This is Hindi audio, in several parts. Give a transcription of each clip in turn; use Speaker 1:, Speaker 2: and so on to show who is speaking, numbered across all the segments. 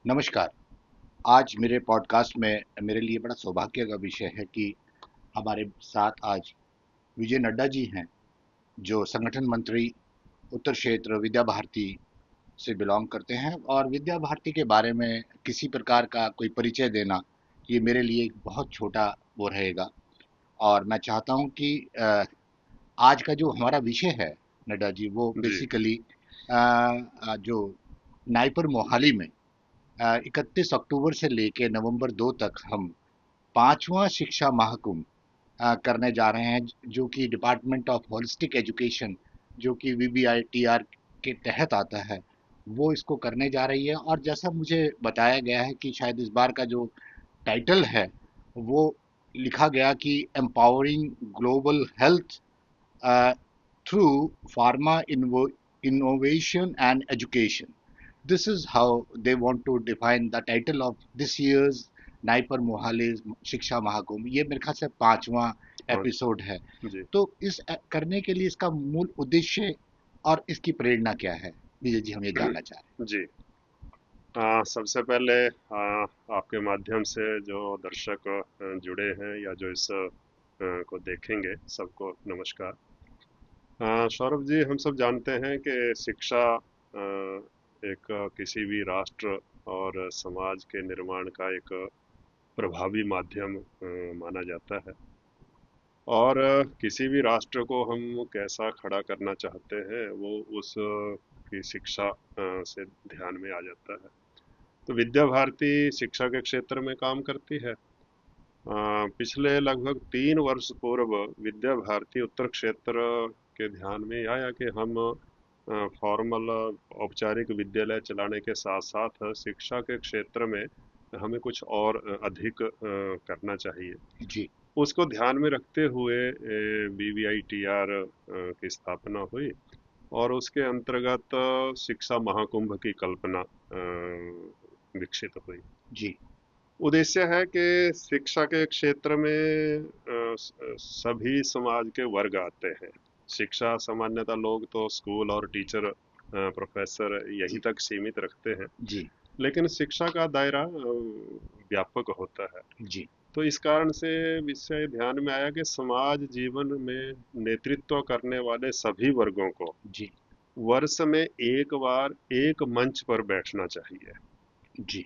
Speaker 1: नमस्कार। आज मेरे पॉडकास्ट में मेरे लिए बड़ा सौभाग्य का विषय है कि हमारे साथ आज विजय नड्डा जी हैं, जो संगठन मंत्री उत्तर क्षेत्र विद्या भारती से बिलॉन्ग करते हैं। और विद्या भारती के बारे में किसी प्रकार का कोई परिचय देना, ये मेरे लिए एक बहुत छोटा वो रहेगा। और मैं चाहता हूँ कि आज का जो हमारा विषय है नड्डा जी, वो
Speaker 2: जी,
Speaker 1: बेसिकली जो नाइपर मोहाली में 31 अक्टूबर से लेके नवंबर 2 तक हम पांचवा शिक्षा महाकुंभ करने जा रहे हैं, जो कि डिपार्टमेंट ऑफ होलिस्टिक एजुकेशन, जो कि वीबीआईटीआर के तहत आता है, वो इसको करने जा रही है। और जैसा मुझे बताया गया है कि शायद इस बार का जो टाइटल है, वो लिखा गया कि empowering global health through pharma innovation and education. This is how they want to define the title of this year's NIPER Mohali शिक्षा महाकुंभ। ये मेरे ख्याल से पांचवा
Speaker 2: पाँच
Speaker 1: एपिसोड है।
Speaker 2: जी,
Speaker 1: तो इस करने के लिए इसका मूल उद्देश्य और इसकी प्रेरणा क्या है, विजय जी, हम ये जानना चाह रहे
Speaker 2: जी। सबसे पहले आपके माध्यम से जो दर्शक जुड़े हैं या जो इस को देखेंगे, सबको नमस्कार। सौरभ जी, हम सब जानते हैं कि शिक्षा एक किसी भी राष्ट्र और समाज के निर्माण का एक प्रभावी माध्यम माना जाता है। और किसी भी राष्ट्र को हम कैसा खड़ा करना चाहते हैं, वो उस की शिक्षा से ध्यान में आ जाता है। तो विद्या भारती शिक्षा के क्षेत्र में काम करती है। पिछले लगभग 3 वर्ष पूर्व विद्या भारती उत्तर क्षेत्र के ध्यान में आया कि हम फॉर्मल औपचारिक विद्यालय चलाने के साथ साथ शिक्षा के क्षेत्र में हमें कुछ और अधिक करना चाहिए।
Speaker 1: हैं जी।
Speaker 2: उसको ध्यान में रखते हुए BVITR की स्थापना हुई और उसके अंतर्गत शिक्षा महाकुंभ की कल्पना विकसित हुई।
Speaker 1: जी।
Speaker 2: उद्देश्य है कि शिक्षा के क्षेत्र में सभी समाज के वर्ग आते हैं। शिक्षा सामान्यतः लोग तो स्कूल और टीचर प्रोफेसर यही
Speaker 1: जी।
Speaker 2: तक सीमित रखते हैं,
Speaker 1: जी।
Speaker 2: लेकिन शिक्षा का दायरा व्यापक होता है।
Speaker 1: जी।
Speaker 2: तो इस कारण से विषय ध्यान में आया कि समाज जीवन में नेतृत्व करने वाले सभी वर्गों को
Speaker 1: जी।
Speaker 2: वर्ष में एक बार एक मंच पर बैठना चाहिए।
Speaker 1: जी।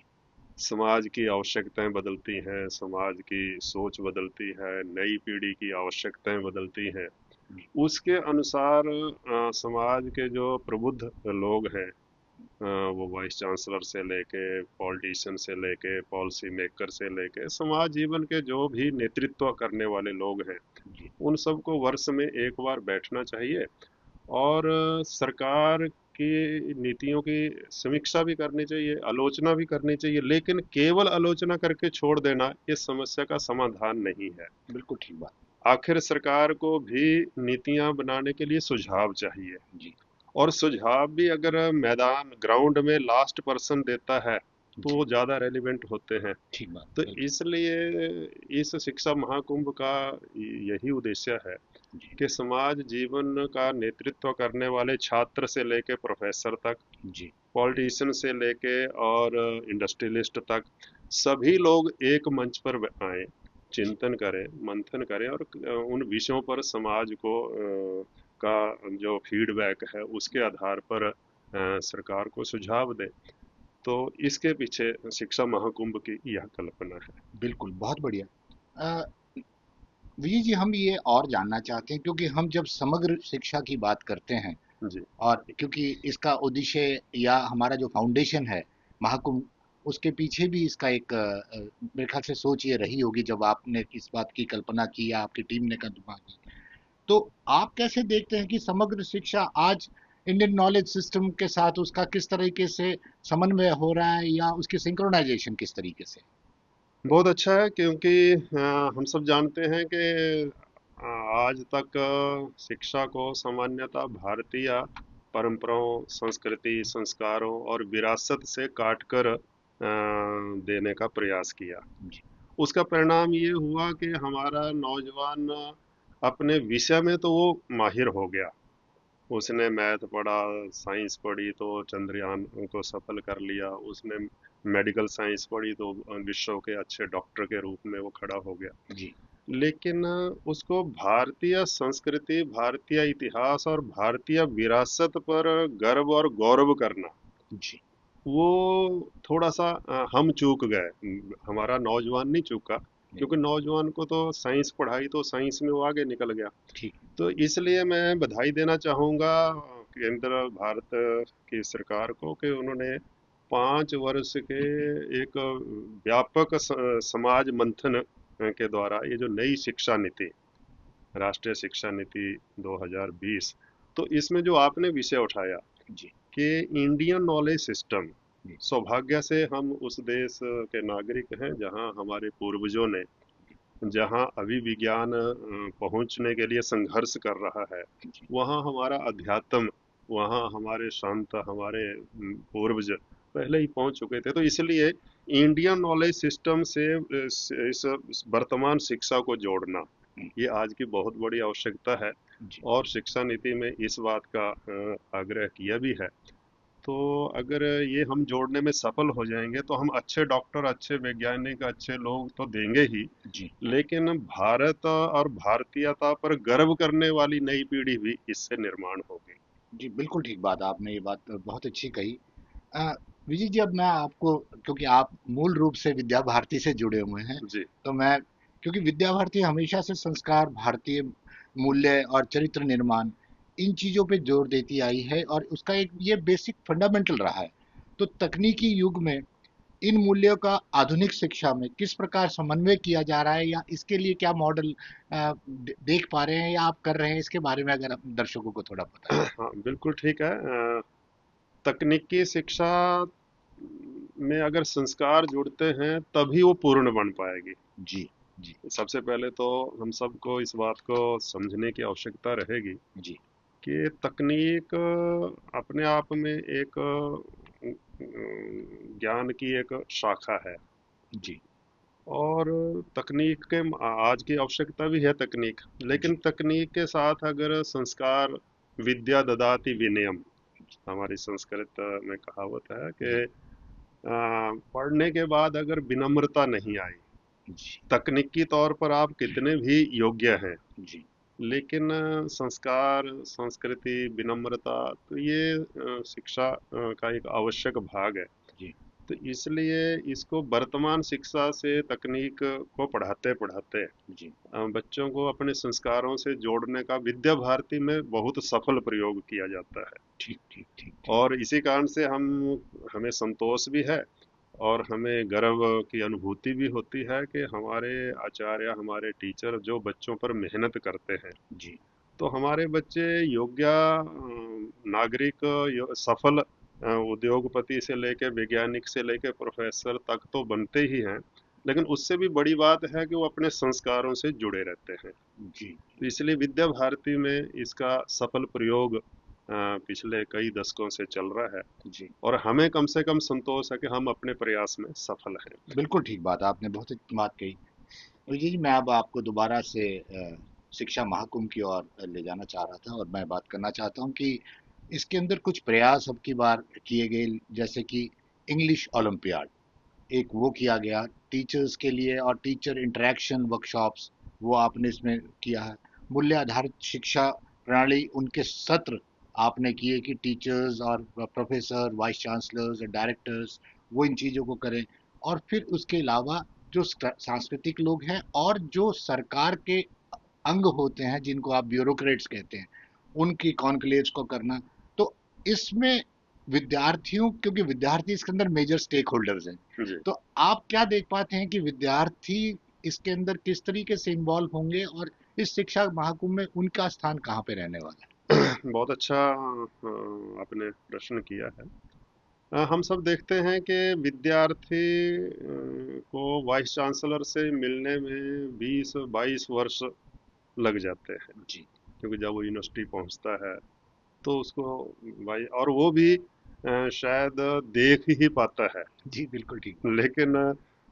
Speaker 2: समाज की आवश्यकताएं बदलती हैं, समाज की सोच बदलती है, नई पीढ़ी की आवश्यकताएं बदलती हैं।
Speaker 1: जी।
Speaker 2: उसके अनुसार समाज के जो प्रबुद्ध लोग हैं, वो वाइस चांसलर से लेके पॉलिटिशियन से लेके पॉलिसी मेकर से लेके समाज जीवन के जो भी नेतृत्व करने वाले लोग हैं,
Speaker 1: जी।
Speaker 2: उन सबको वर्ष में एक बार बैठना चाहिए और सरकार की नीतियों की समीक्षा भी करनी चाहिए, आलोचना भी करनी चाहिए। लेकिन केवल आलोचना करके छोड़ देना ये समस्या का समाधान नहीं है।
Speaker 1: बिल्कुल ठीक बात।
Speaker 2: आखिर सरकार को भी नीतियां बनाने के लिए सुझाव चाहिए,
Speaker 1: जी।
Speaker 2: और सुझाव भी अगर मैदान ग्राउंड में लास्ट पर्सन देता है तो
Speaker 1: जी।
Speaker 2: वो ज़्यादा रेलिवेंट होते हैं।
Speaker 1: ठीक बात,
Speaker 2: तो
Speaker 1: बिल्कुल।
Speaker 2: इसलिए इस शिक्षा महाकुंभ का यही उद्देश्य है
Speaker 1: जी।
Speaker 2: कि समाज जीवन का नेतृत्व करने वाले छात्र से लेके प्रोफेसर तक,
Speaker 1: जी।
Speaker 2: पॉलिटिशियन से लेके और इंडस्ट्रियलिस्ट तक, सभी लोग एक मंच पर आए,
Speaker 1: जी।
Speaker 2: चिंतन करें, मंथन करें और उन विषयों पर समाज को का जो फीडबैक है उसके आधार पर सरकार को सुझाव दें। तो इसके पीछे शिक्षा महाकुंभ की यह कल्पना है।
Speaker 1: बिल्कुल, बहुत बढ़िया। अ, विजय जी, हम ये और जानना चाहते हैं, क्योंकि हम जब समग्र शिक्षा की बात करते हैं,
Speaker 2: जी,
Speaker 1: और क्योंकि इसका उद्देश्य या हमारा जो फाउंडेशन है महाकुंभ, उसके पीछे भी इसका एक मेरे ख्याल से सोच ये रही होगी जब आपने इस बात की कल्पना की या आपकी टीम ने कल्पना की। तो आप कैसे देखते हैं कि समग्र शिक्षा आज इंडियन नॉलेज सिस्टम के साथ उसका किस तरीके से समन्वय हो रहा है, या उसकी सिंक्रोनाइजेशन किस तरीके से?
Speaker 2: बहुत अच्छा है, क्योंकि हम सब जानते हैं कि आज तक शिक्षा को सामान्यतः भारतीय परंपराओं, संस्कृति, संस्कारों और विरासत से काटकर देने का प्रयास किया।
Speaker 1: जी।
Speaker 2: उसका परिणाम ये हुआ कि हमारा नौजवान अपने विषय में तो वो माहिर हो गया। उसने मैथ पढ़ा, साइंस पढ़ी तो चंद्रयान को सफल कर लिया। उसने मेडिकल साइंस पढ़ी तो विश्व के अच्छे डॉक्टर के रूप में वो खड़ा हो गया।
Speaker 1: जी।
Speaker 2: लेकिन उसको भारतीय संस्कृति, भारतीय इतिहास और भारतीय विरासत पर गर्व और गौरव करना,
Speaker 1: जी।
Speaker 2: वो थोड़ा सा हम चूक गए। हमारा नौजवान नहीं चूका,
Speaker 1: जी।
Speaker 2: क्योंकि नौजवान को तो साइंस पढ़ाई तो साइंस में वो आगे निकल गया।
Speaker 1: ठीक।
Speaker 2: तो इसलिए मैं बधाई देना चाहूँगा केंद्र भारत की सरकार को कि उन्होंने 5 वर्ष के एक व्यापक समाज मंथन के द्वारा ये जो नई शिक्षा नीति, राष्ट्रीय शिक्षा नीति 2020, तो इसमें जो आपने विषय उठाया
Speaker 1: जी।
Speaker 2: कि इंडियन नॉलेज सिस्टम,
Speaker 1: जी।
Speaker 2: सौभाग्य से हम उस देश के नागरिक हैं जहां हमारे पूर्वजों ने, जहां अभी विज्ञान पहुंचने के लिए संघर्ष कर रहा है,
Speaker 1: जी।
Speaker 2: वहां हमारा अध्यात्म, वहां हमारे संत, हमारे पूर्वज पहले ही पहुंच चुके थे। तो इसलिए इंडियन नॉलेज सिस्टम से इस वर्तमान शिक्षा को जोड़ना,
Speaker 1: हम्म।
Speaker 2: ये आज की बहुत बड़ी आवश्यकता है।
Speaker 1: जी।
Speaker 2: और शिक्षा नीति में इस बात का आग्रह किया भी है। तो अगर ये हम जोड़ने में सफल हो जाएंगे तो हम अच्छे डॉक्टर, अच्छे वैज्ञानिक, अच्छे लोग तो देंगे ही,
Speaker 1: जी।
Speaker 2: लेकिन भारत और भारतीयता पर गर्व करने वाली नई पीढ़ी भी इससे निर्माण होगी।
Speaker 1: जी, बिल्कुल ठीक बात, आपने ये बात बहुत अच्छी कही। अ, विजय जी, अब मैं आपको, क्योंकि आप मूल रूप से विद्या भारती से जुड़े हुए हैं,
Speaker 2: जी।
Speaker 1: तो मैं, क्योंकि विद्या भारती हमेशा से संस्कार, भारतीय मूल्य और चरित्र निर्माण, इन चीज़ों पे जोर देती आई है और उसका एक ये बेसिक फंडामेंटल रहा है। तो तकनीकी युग में इन मूल्यों का आधुनिक शिक्षा में किस प्रकार समन्वय किया जा रहा है, या इसके लिए क्या मॉडल देख पा रहे हैं या आप कर रहे हैं, इसके बारे में अगर आप दर्शकों को थोड़ा बताएं।
Speaker 2: हाँ, बिल्कुल ठीक है। तकनीकी शिक्षा में अगर संस्कार जुड़ते हैं तभी वो पूर्ण बन पाएगी।
Speaker 1: जी। जी।
Speaker 2: सबसे पहले तो हम सबको इस बात को समझने की आवश्यकता रहेगी
Speaker 1: जी।
Speaker 2: कि तकनीक अपने आप में एक ज्ञान की एक शाखा है।
Speaker 1: जी।
Speaker 2: और तकनीक के आज की आवश्यकता भी है तकनीक, लेकिन
Speaker 1: जी।
Speaker 2: तकनीक के साथ अगर संस्कार, विद्या ददाति विनयम, हमारी संस्कृत में कहावत है कि
Speaker 1: जी।
Speaker 2: पढ़ने के बाद अगर विनम्रता नहीं आई,
Speaker 1: जी।
Speaker 2: तकनीकी तौर पर आप कितने भी योग्य हैं,
Speaker 1: जी।
Speaker 2: लेकिन संस्कार, संस्कृति, विनम्रता, तो ये शिक्षा का एक आवश्यक भाग है।
Speaker 1: जी।
Speaker 2: तो इसलिए इसको वर्तमान शिक्षा से तकनीक को पढ़ाते पढ़ाते
Speaker 1: जी।
Speaker 2: बच्चों को अपने संस्कारों से जोड़ने का विद्या भारती में बहुत सफल प्रयोग किया जाता है।
Speaker 1: ठीक, ठीक, ठीक, ठीक।
Speaker 2: और इसी कारण से हमें संतोष भी है और हमें गर्व की अनुभूति भी होती है कि हमारे आचार्य, हमारे टीचर जो बच्चों पर मेहनत करते हैं,
Speaker 1: जी।
Speaker 2: तो हमारे बच्चे योग्य नागरिक, सफल उद्योगपति से लेके वैज्ञानिक से लेके प्रोफेसर तक तो बनते ही हैं, लेकिन उससे भी बड़ी बात है कि वो अपने संस्कारों से जुड़े रहते हैं।
Speaker 1: जी।
Speaker 2: तो इसलिए विद्या भारती में इसका सफल प्रयोग पिछले कई दशकों से चल रहा है
Speaker 1: जी।
Speaker 2: और हमें कम से कम संतोष है कि हम अपने प्रयास में सफल हैं।
Speaker 1: बिल्कुल ठीक बात, आपने बहुत अच्छी बात कही। विजय जी, मैं अब आपको दोबारा से शिक्षा महाकुंभ की ओर ले जाना चाह रहा था, और मैं बात करना चाहता हूँ कि इसके अंदर कुछ प्रयास अब की बार किए गए, जैसे कि इंग्लिश ओलंपियाड, एक वो किया गया टीचर्स के लिए, और टीचर इंटरेक्शन वर्कशॉप्स, वो आपने इसमें किया है। मूल्य आधारित शिक्षा प्रणाली, उनके सत्र आपने किए कि टीचर्स और प्रोफेसर, वाइस चांसलर्स, डायरेक्टर्स वो इन चीज़ों को करें। और फिर उसके अलावा जो सांस्कृतिक लोग हैं और जो सरकार के अंग होते हैं, जिनको आप ब्यूरोक्रेट्स कहते हैं, उनकी कॉन्क्लेव्स को करना। तो इसमें विद्यार्थियों, क्योंकि विद्यार्थी इसके अंदर मेजर स्टेक होल्डर्स हैं,
Speaker 2: जी।
Speaker 1: तो आप क्या देख पाते हैं कि विद्यार्थी इसके अंदर किस तरीके से इन्वॉल्व होंगे, और इस शिक्षा महाकुंभ में उनका स्थान कहाँ पे रहने वाला
Speaker 2: बहुत अच्छा आपने प्रश्न किया है। हम सब देखते हैं कि विद्यार्थी को वाइस चांसलर से मिलने में 20-22 वर्ष लग जाते हैं,
Speaker 1: है? जी।
Speaker 2: क्योंकि जब वो यूनिवर्सिटी पहुंचता है तो उसको भाई, और वो भी शायद देख ही पाता है,
Speaker 1: जी, बिल्कुल ठीक बात।
Speaker 2: लेकिन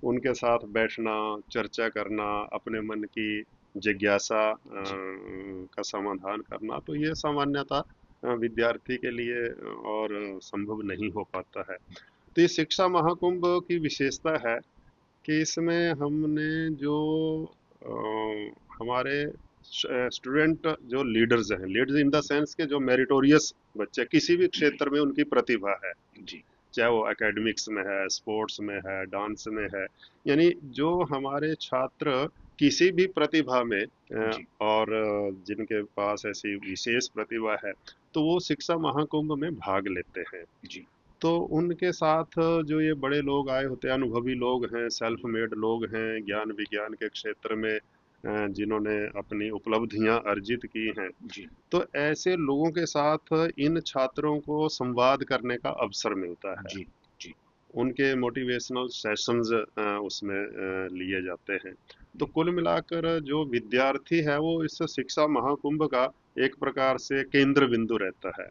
Speaker 2: उनके साथ बैठना, चर्चा करना, अपने मन की जिज्ञासा
Speaker 1: जी।
Speaker 2: का समाधान करना, तो ये सामान्यतः विद्यार्थी के लिए और संभव नहीं हो पाता है। तो ये शिक्षा महाकुंभ की विशेषता है कि इसमें हमने जो हमारे स्टूडेंट जो लीडर्स हैं, लीडर्स इन द सेंस के जो मेरिटोरियस बच्चे किसी भी
Speaker 1: जी
Speaker 2: क्षेत्र में उनकी प्रतिभा है,
Speaker 1: जी
Speaker 2: चाहे वो एकेडमिक्स में है, स्पोर्ट्स में है, डांस में है, यानी जो हमारे छात्र किसी भी प्रतिभा में
Speaker 1: जी
Speaker 2: और जिनके पास ऐसी विशेष प्रतिभा है, तो वो शिक्षा महाकुंभ में भाग लेते हैं।
Speaker 1: जी
Speaker 2: तो उनके साथ जो ये बड़े लोग आए होते हैं, अनुभवी लोग हैं, सेल्फ मेड लोग हैं, ज्ञान विज्ञान के क्षेत्र में जिन्होंने अपनी उपलब्धियां अर्जित की हैं,
Speaker 1: जी
Speaker 2: तो ऐसे लोगों के साथ इन छात्रों को संवाद करने का अवसर मिलता है।
Speaker 1: जी जी
Speaker 2: उनके मोटिवेशनल सेशंस उसमें लिए जाते हैं। तो कुल मिलाकर जो विद्यार्थी है वो इस शिक्षा महाकुंभ का एक प्रकार से केंद्र बिंदु रहता है,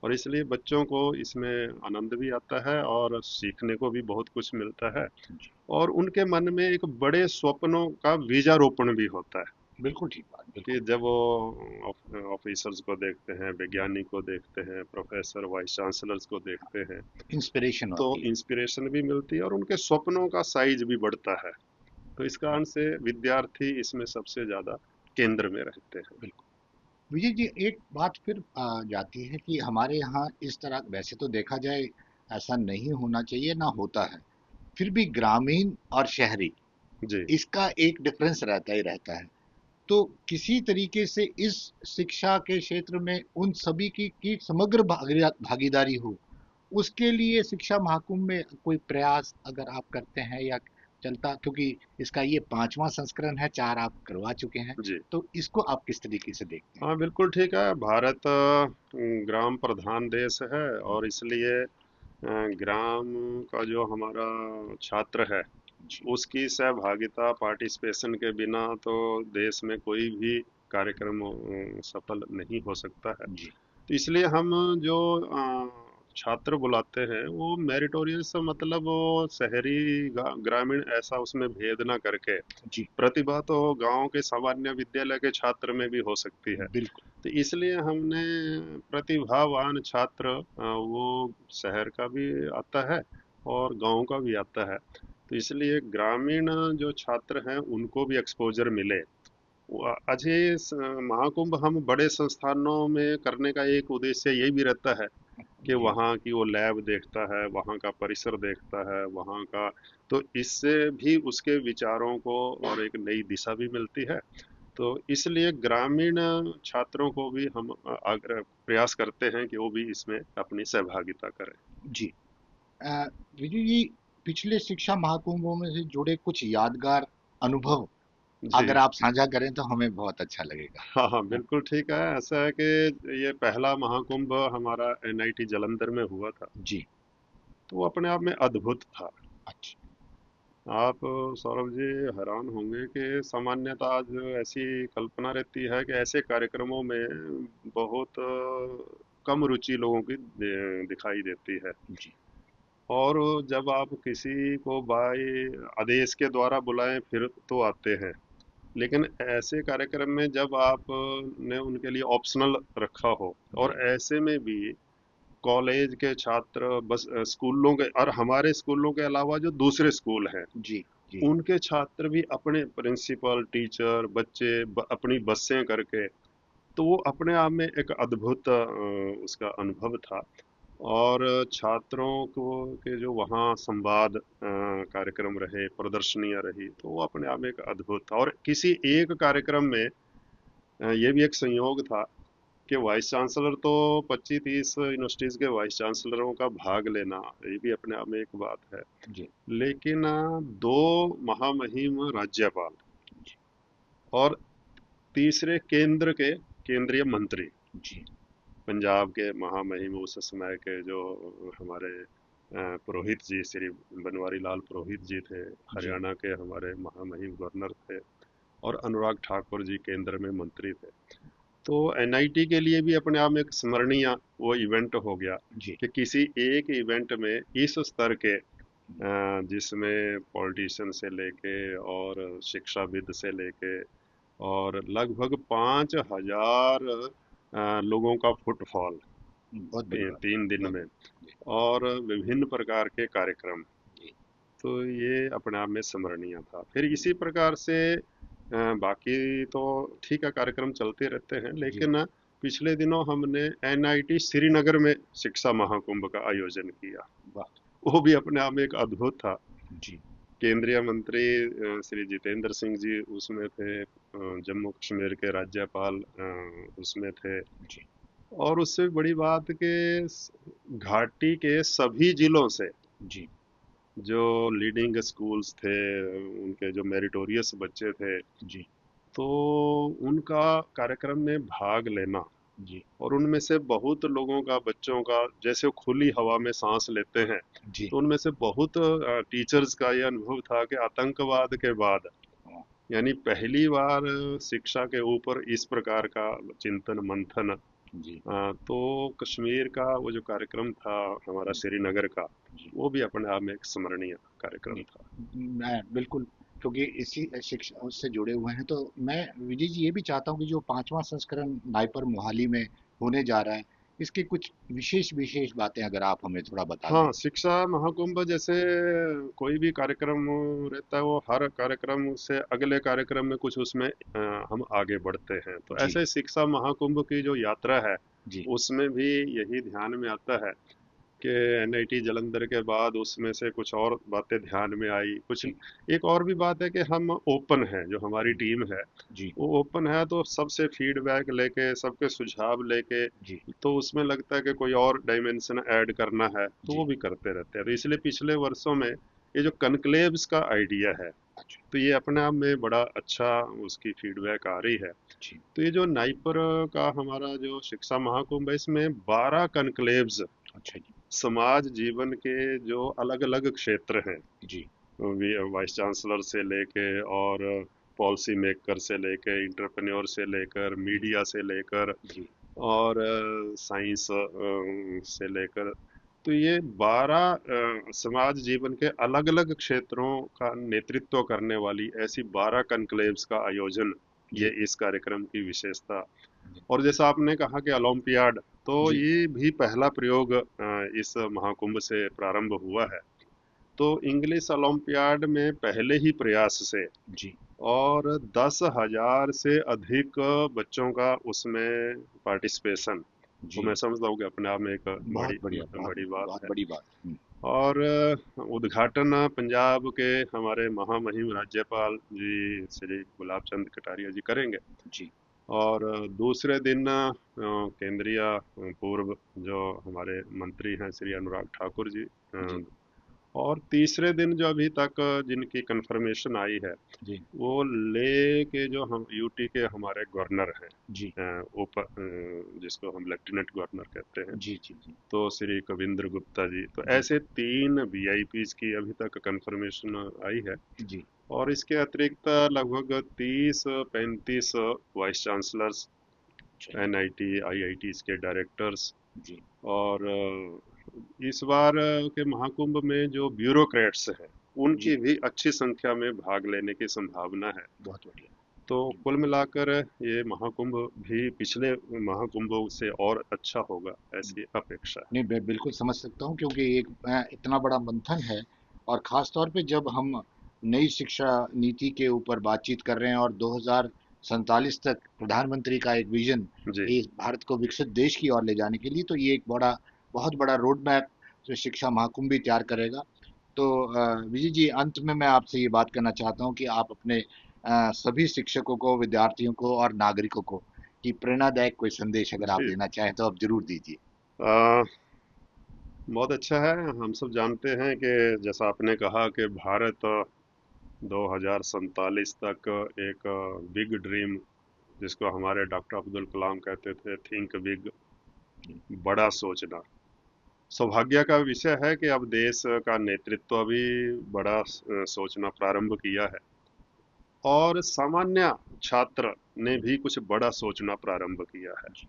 Speaker 2: और इसलिए बच्चों को इसमें आनंद भी आता है और सीखने को भी बहुत कुछ मिलता है,
Speaker 1: जी
Speaker 2: और उनके मन में एक बड़े स्वप्नों का बीजारोपण भी होता है
Speaker 1: बिल्कुल ठीक बात,
Speaker 2: कि
Speaker 1: बिल्कुल।
Speaker 2: जब वो ऑफिसर्स को देखते हैं, वैज्ञानिक को देखते हैं, प्रोफेसर वाइस चांसलर्स को देखते हैं,
Speaker 1: इंस्पिरेशन
Speaker 2: तो
Speaker 1: होती है।
Speaker 2: इंस्पिरेशन भी मिलती है और उनके सपनों का साइज भी बढ़ता है। तो इस कारण से विद्यार्थी इसमें सबसे ज्यादा केंद्र में रहते हैं।
Speaker 1: बिल्कुल। विजय जी, एक बात फिर आ जाती है कि हमारे यहाँ इस तरह, वैसे तो देखा जाए ऐसा नहीं होना चाहिए, ना होता है, फिर भी ग्रामीण और शहरी,
Speaker 2: जी।
Speaker 1: इसका एक डिफरेंस रहता ही रहता है। तो किसी तरीके से इस शिक्षा के क्षेत्र में उन सभी की समग्र भागीदारी हो, उसके लिए शिक्षा महाकुंभ में कोई प्रयास अगर आप करते हैं या चलता, क्योंकि इसका ये 5वां संस्करण है, 4 आप करवा चुके हैं,
Speaker 2: जी।
Speaker 1: तो इसको आप किस तरीके से देखते हैं?
Speaker 2: हाँ, बिल्कुल ठीक है। भारत ग्राम प्रधान देश है, और इसलिए ग्राम का जो हमारा छात्र है
Speaker 1: जी
Speaker 2: उसकी सहभागिता, पार्टिसिपेशन के बिना तो देश में कोई भी कार्यक्रम सफल नहीं हो सकता है।
Speaker 1: जी
Speaker 2: तो इसलिए हम जो छात्र बुलाते हैं वो मेरिटोरियस, मतलब वो शहरी ग्रामीण ऐसा उसमें भेद ना करके,
Speaker 1: जी
Speaker 2: प्रतिभा तो गांव के सामान्य विद्यालय के छात्र में भी हो सकती है।
Speaker 1: बिल्कुल।
Speaker 2: तो इसलिए हमने प्रतिभावान छात्र वो शहर का भी आता है और गांव का भी आता है, तो इसलिए ग्रामीण जो छात्र हैं उनको भी एक्सपोजर मिले। अजय महाकुंभ हम बड़े संस्थानों में करने का एक उद्देश्य ये भी रहता है कि
Speaker 1: जी
Speaker 2: वहाँ की वो लैब देखता है, वहाँ का परिसर देखता है, वहाँ का, तो इससे भी उसके विचारों को और एक नई दिशा भी मिलती है। तो इसलिए ग्रामीण छात्रों को भी हम आग्रह प्रयास करते हैं कि वो भी इसमें अपनी सहभागिता करें।
Speaker 1: जी। अ, विजय जी, पिछले शिक्षा महाकुंभों में से जुड़े कुछ यादगार अनुभव
Speaker 2: जी।
Speaker 1: अगर आप साझा करें तो हमें बहुत अच्छा लगेगा।
Speaker 2: हाँ हाँ, बिल्कुल ठीक है। ऐसा है कि ये पहला महाकुंभ हमारा एनआईटी जालंधर में हुआ था,
Speaker 1: जी।
Speaker 2: तो वो अपने आप में अद्भुत था।
Speaker 1: अच्छा।
Speaker 2: आप सौरभ जी हैरान होंगे कि सामान्यतः आज ऐसी कल्पना रहती है कि ऐसे कार्यक्रमों में बहुत कम रुचि लोगों की दिखाई देती है,
Speaker 1: जी
Speaker 2: और जब आप किसी को बाय आदेश के द्वारा बुलाएं फिर तो आते हैं, लेकिन ऐसे कार्यक्रम में जब आप ने उनके लिए ऑप्शनल रखा हो, और
Speaker 1: जी
Speaker 2: ऐसे में भी कॉलेज के छात्र, बस स्कूलों के और हमारे स्कूलों के अलावा जो दूसरे स्कूल हैं
Speaker 1: जी जी
Speaker 2: उनके छात्र भी अपने प्रिंसिपल, टीचर, बच्चे अपनी बसें करके, तो वो अपने आप में एक अद्भुत उसका अनुभव था। और छात्रों को के जो वहाँ संवाद कार्यक्रम रहे, प्रदर्शनियां रही, तो वो अपने आप में एक अद्भुत था। और किसी एक कार्यक्रम में ये भी एक संयोग था कि वाइस चांसलर, तो 25-30 यूनिवर्सिटीज के वाइस चांसलरों का भाग लेना ये भी अपने आप में एक बात है,
Speaker 1: जी
Speaker 2: लेकिन दो महामहिम राज्यपाल
Speaker 1: जी
Speaker 2: और तीसरे केंद्र के केंद्रीय मंत्री,
Speaker 1: जी
Speaker 2: पंजाब के महामहिम उस समय के जो हमारे पुरोहित जी, श्री बनवारी लाल पुरोहित जी थे,
Speaker 1: जी
Speaker 2: हरियाणा के हमारे महामहिम गवर्नर थे, और अनुराग ठाकुर जी केंद्र में मंत्री थे। तो एनआईटी के लिए भी अपने आप में एक स्मरणीय वो इवेंट हो गया
Speaker 1: जी
Speaker 2: कि किसी एक इवेंट में इस स्तर के जिसमें पॉलिटिशियन से लेके और शिक्षाविद से लेके और लगभग 5,000 लोगों का फुटफॉल
Speaker 1: बहुत बड़ी बात है।
Speaker 2: 3 दिन
Speaker 1: बहुत
Speaker 2: में,
Speaker 1: जी,
Speaker 2: और विभिन्न प्रकार के कार्यक्रम।
Speaker 1: जी,
Speaker 2: तो ये अपने आप में स्मरणीय था। फिर इसी प्रकार से बाकी तो ठीक है, कार्यक्रम चलते रहते हैं,
Speaker 1: जी,
Speaker 2: लेकिन पिछले दिनों हमने एनआईटी श्रीनगर में शिक्षा महाकुंभ का आयोजन किया।
Speaker 1: वाह!
Speaker 2: वो भी अपने आप में एक अद्भुत था।
Speaker 1: जी,
Speaker 2: केंद्रीय मंत्री श्री जितेंद्र सिंह जी उसमें थे, जम्मू कश्मीर के राज्यपाल उसमें थे,
Speaker 1: जी,
Speaker 2: और उससे बड़ी बात कि घाटी के सभी जिलों से
Speaker 1: जी,
Speaker 2: जो लीडिंग स्कूल्स थे, उनके जो मेरिटोरियस बच्चे थे,
Speaker 1: जी,
Speaker 2: तो उनका कार्यक्रम में भाग लेना,
Speaker 1: जी,
Speaker 2: और उनमें से बहुत लोगों का, बच्चों का, जैसे वो खुली हवा में सांस लेते हैं,
Speaker 1: जी,
Speaker 2: तो उनमें से बहुत टीचर्स का ये अनुभव था कि आतंकवाद के बाद,
Speaker 1: हाँ,
Speaker 2: यानी पहली बार शिक्षा के ऊपर इस प्रकार का चिंतन मंथन।
Speaker 1: जी,
Speaker 2: तो कश्मीर का वो जो कार्यक्रम था, हमारा
Speaker 1: जी,
Speaker 2: श्रीनगर का,
Speaker 1: जी।
Speaker 2: वो भी अपने आप में एक स्मरणीय कार्यक्रम
Speaker 1: जी,
Speaker 2: था।
Speaker 1: मैं बिल्कुल, क्योंकि इसी शिक्षा उससे जुड़े हुए हैं, तो मैं विजय जी ये भी चाहता हूँ कि जो 5वां संस्करण नाइपर मोहाली में होने जा रहा है, इसकी कुछ विशेष विशेष बातें अगर आप हमें थोड़ा बता दें।
Speaker 2: हाँ, शिक्षा महाकुंभ जैसे कोई भी कार्यक्रम रहता है, वो हर कार्यक्रम से अगले कार्यक्रम में कुछ उसमें हम आगे बढ़ते हैं। तो
Speaker 1: जी,
Speaker 2: ऐसे शिक्षा महाकुंभ की जो यात्रा है,
Speaker 1: जी,
Speaker 2: उसमें भी यही ध्यान में आता है कि एनआईटी जालंधर के बाद उसमें से कुछ और बातें ध्यान में आई। कुछ
Speaker 1: जी,
Speaker 2: एक और भी बात है कि हम ओपन हैं, जो हमारी टीम है
Speaker 1: जी,
Speaker 2: वो ओपन है, तो सबसे फीडबैक लेके, सबके सुझाव लेके,
Speaker 1: जी,
Speaker 2: तो उसमें लगता है कि कोई और डायमेंशन ऐड करना है तो वो
Speaker 1: जी,
Speaker 2: भी करते रहते हैं। तो इसलिए पिछले वर्षों में ये जो कनक्लेव्स का आइडिया है,
Speaker 1: अच्छा,
Speaker 2: तो ये अपने आप में बड़ा अच्छा उसकी फीडबैक आ रही है।
Speaker 1: जी,
Speaker 2: तो ये जो नाइपर का हमारा जो शिक्षा महाकुंभ है, इसमें 12 कनक्लेव्स
Speaker 1: अच्छा जी,
Speaker 2: समाज जीवन के जो अलग अलग क्षेत्र हैं,
Speaker 1: जी,
Speaker 2: वाइस चांसलर से लेके और पॉलिसी मेकर से लेके, इंटरप्रेन्योर से लेकर,
Speaker 1: जी,
Speaker 2: मीडिया से लेकर,
Speaker 1: जी,
Speaker 2: और साइंस से लेकर, तो ये 12 समाज जीवन के अलग अलग क्षेत्रों का नेतृत्व करने वाली ऐसी 12 कनक्लेव्स का आयोजन, ये
Speaker 1: जी,
Speaker 2: इस कार्यक्रम की विशेषता।
Speaker 1: जी,
Speaker 2: और जैसा आपने कहा कि ओलंपियाड, तो
Speaker 1: जी,
Speaker 2: ये भी पहला प्रयोग इस महाकुंभ से प्रारंभ हुआ है। तो इंग्लिश ओलंपियाड में पहले ही प्रयास से
Speaker 1: जी,
Speaker 2: और 10,000 से अधिक बच्चों का उसमें पार्टिसिपेशन, तो
Speaker 1: जी,
Speaker 2: मैं समझता हूँ कि अपने आप में एक
Speaker 1: बहुत
Speaker 2: बड़ी
Speaker 1: बढ़िया, बहुत
Speaker 2: बड़ी बात
Speaker 1: बहुत
Speaker 2: है।
Speaker 1: बड़ी बात।
Speaker 2: और उद्घाटन पंजाब के हमारे महामहिम राज्यपाल जी श्री गुलाब चंद कटारिया जी करेंगे।
Speaker 1: जी,
Speaker 2: और दूसरे दिन केंद्रीय पूर्व जो हमारे मंत्री हैं श्री अनुराग ठाकुर जी,
Speaker 1: जी,
Speaker 2: और तीसरे दिन जो अभी तक जिनकी कंफर्मेशन आई है,
Speaker 1: जी,
Speaker 2: वो ले के जो हम यूटी के हमारे गवर्नर हैं,
Speaker 1: जी,
Speaker 2: जिसको हम लेफ्टिनेंट गवर्नर कहते हैं,
Speaker 1: जी, जी, जी,
Speaker 2: तो श्री कविंद्र गुप्ता जी, तो
Speaker 1: जी,
Speaker 2: ऐसे 3 वीआईपीज की अभी तक कंफर्मेशन आई है।
Speaker 1: जी,
Speaker 2: और इसके अतिरिक्त लगभग 30-35 वाइस चांसलर्स,
Speaker 1: अच्छा जी,
Speaker 2: एनआईटी आईआईटी के डायरेक्टर्स,
Speaker 1: जी,
Speaker 2: और इस बार के महाकुंभ में जो ब्यूरोक्रेट्स हैं,
Speaker 1: जी,
Speaker 2: उनकी भी अच्छी संख्या में भाग लेने की संभावना है।
Speaker 1: बहुत बढ़िया।
Speaker 2: तो
Speaker 1: जी,
Speaker 2: कुल मिलाकर ये महाकुंभ भी पिछले महाकुंभों से और अच्छा होगा, ऐसी अपेक्षा है।
Speaker 1: नहीं, मैं बिल्कुल समझ सकता हूँ, क्योंकि एक इतना बड़ा मंथन है, और ख़ास तौर पे जब हम नई शिक्षा नीति के ऊपर बातचीत कर रहे हैं, और 2047 तक प्रधानमंत्री का एक विज़न,
Speaker 2: जी,
Speaker 1: इस भारत को विकसित देश की ओर ले जाने के लिए, तो ये एक बहुत बड़ा रोड मैप जो शिक्षा महाकुंभ भी तैयार करेगा। तो विजय जी, अंत में मैं आपसे ये बात करना चाहता हूँ कि आप अपने सभी शिक्षकों को, विद्यार्थियों को और नागरिकों को कि प्रेरणादायक कोई संदेश अगर आप
Speaker 2: जी।
Speaker 1: देना चाहें तो आप ज़रूर दीजिए।
Speaker 2: आ, बहुत अच्छा है। हम सब जानते हैं कि जैसा आपने कहा कि भारत 2047 तक एक बिग ड्रीम, जिसको हमारे डॉक्टर अब्दुल कलाम कहते थे, थिंक बिग,
Speaker 1: जी,
Speaker 2: बड़ा सोचना। सौभाग्य का विषय है कि अब देश का नेतृत्व भी बड़ा सोचना प्रारंभ किया है, और सामान्य छात्र ने
Speaker 1: जी,
Speaker 2: भी कुछ बड़ा सोचना प्रारंभ किया है।
Speaker 1: जी,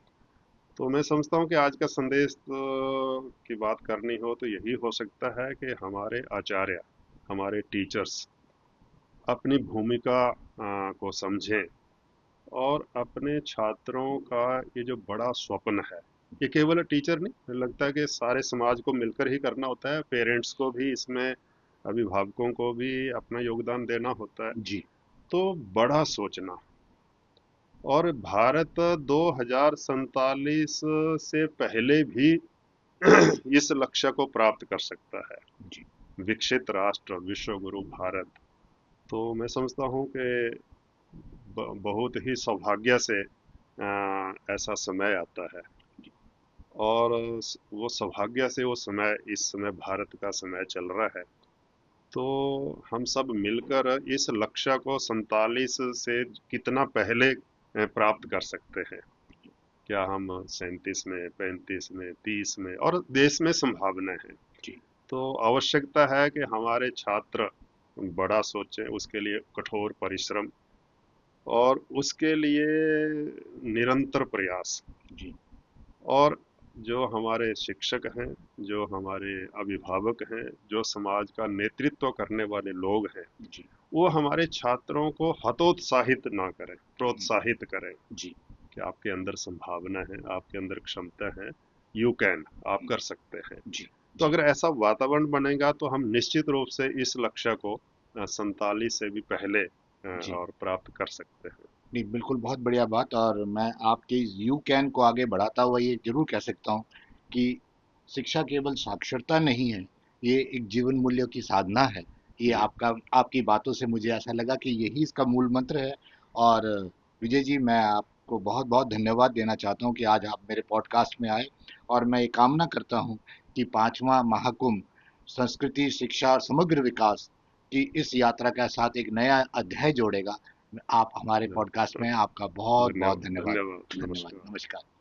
Speaker 2: तो मैं समझता हूँ कि आज का संदेश की बात करनी हो तो यही हो सकता है कि हमारे आचार्य, हमारे टीचर्स अपनी भूमिका को समझें, और अपने छात्रों का ये जो बड़ा स्वप्न है, ये केवल टीचर नहीं, मुझे लगता है कि सारे समाज को मिलकर ही करना होता है। पेरेंट्स को भी इसमें, अभिभावकों को भी अपना योगदान देना होता है।
Speaker 1: जी।
Speaker 2: तो बड़ा सोचना, और भारत 2047 से पहले भी इस लक्ष्य को प्राप्त कर सकता है।
Speaker 1: जी।
Speaker 2: विकसित राष्ट्र, विश्व गुरु भारत। तो मैं समझता हूँ कि बहुत ही सौभाग्य से ऐसा समय आता है, और वो सौभाग्य से वो समय, इस समय भारत का समय चल रहा है। तो हम सब मिलकर इस लक्ष्य को 47 से कितना पहले प्राप्त कर सकते हैं। क्या हम 37 में, 35 में, 30 में, और देश में संभावना है।
Speaker 1: जी।
Speaker 2: तो आवश्यकता है कि हमारे छात्र बड़ा सोचें, उसके लिए कठोर परिश्रम, और उसके लिए निरंतर प्रयास।
Speaker 1: जी।
Speaker 2: और जो हमारे शिक्षक हैं, जो हमारे अभिभावक हैं, जो समाज का नेतृत्व करने वाले लोग हैं,
Speaker 1: जी।
Speaker 2: वो हमारे छात्रों को हतोत्साहित ना करें,
Speaker 1: हम्म।
Speaker 2: प्रोत्साहित करें
Speaker 1: जी।
Speaker 2: कि आपके अंदर संभावना है, आपके अंदर क्षमता है, यू कैन, आप कर सकते हैं।
Speaker 1: जी।
Speaker 2: तो
Speaker 1: जी।
Speaker 2: अगर ऐसा वातावरण बनेगा तो हम निश्चित रूप से इस लक्ष्य को 47 से भी पहले
Speaker 1: जी।
Speaker 2: और प्राप्त कर सकते हैं।
Speaker 1: नहीं, बिल्कुल, बहुत बढ़िया बात। और मैं आपके इस यू कैन को आगे बढ़ाता हुआ ये जरूर कह सकता हूँ कि शिक्षा केवल साक्षरता नहीं है, ये एक जीवन मूल्यों की साधना है। ये
Speaker 2: जी।
Speaker 1: आपका, आपकी बातों से मुझे ऐसा लगा कि यही इसका मूल मंत्र है। और विजय जी, मैं आपको बहुत बहुत धन्यवाद देना चाहता हूँ कि आज आप मेरे पॉडकास्ट में आए। और मैं ये कामना करता हूँ कि पांचवा महाकुंभ संस्कृति, शिक्षा और समग्र विकास की इस यात्रा के साथ एक नया अध्याय जोड़ेगा। आप हमारे पॉडकास्ट में, आपका बहुत बहुत
Speaker 2: धन्यवाद,
Speaker 1: धन्यवाद।
Speaker 2: धन्यवाद,
Speaker 1: धन्यवाद,
Speaker 2: नमस्कार।
Speaker 1: नमस्कार।